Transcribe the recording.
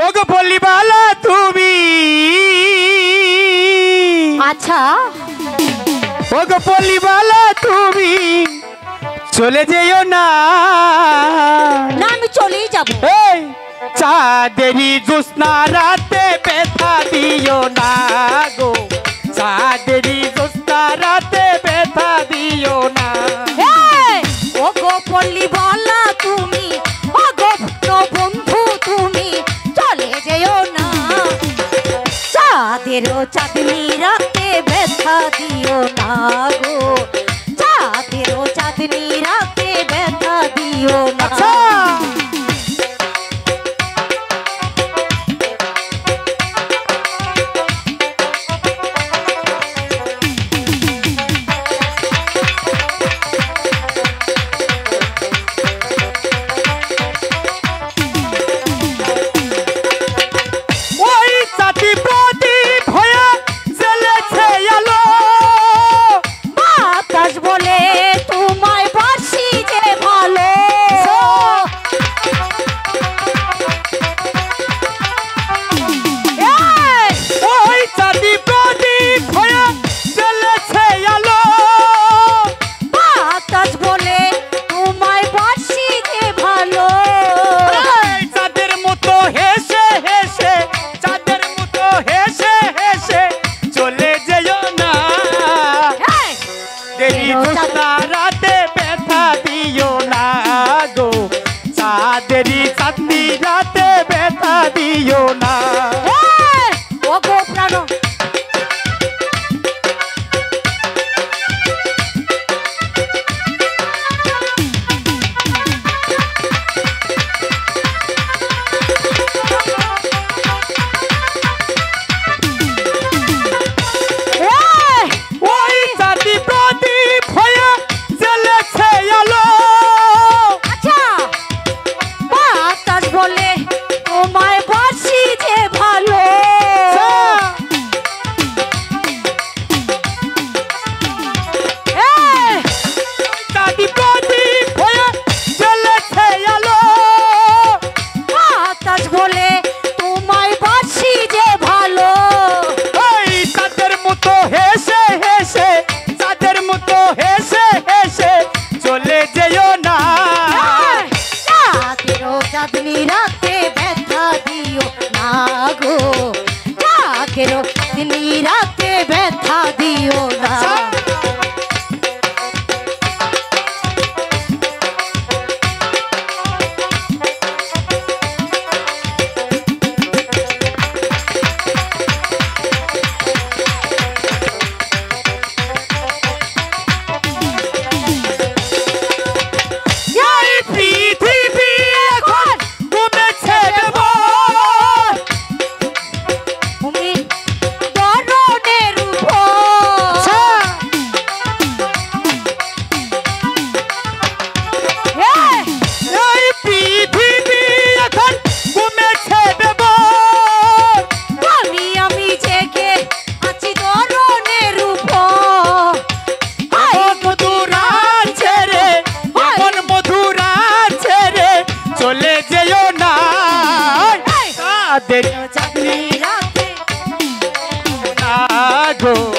ওগো বলিবালা তুমি আচ্ছা ওগো বলিবালা তুমি চলে যেও না না আমি চলেই যাব এই চাঁদেরি জ্যোৎস্না রাতে ব্যথা দিও না গো চাঁদেরি জ্যোৎস্না রাতে ব্যথা দিও না ওগো বলিবালা তুমি ওগো বন্ধু তুমি চলে যেও না চাঁদেরও চাঁদনি রাতে ব্যথা দিও না গো চাঁদেরও চাঁদনি রাতে ব্যথা দিও না রাতে ব্যথা দিও না গো চাঁদেরি চাঁদনি রাতে ব্যথা দিও না ওগো প্রাণ চাঁদনি রাতে ব্যথা দিও না গো চাঁদনি রাতে ব্যথা দিও না চাঁদনি রাতে না গো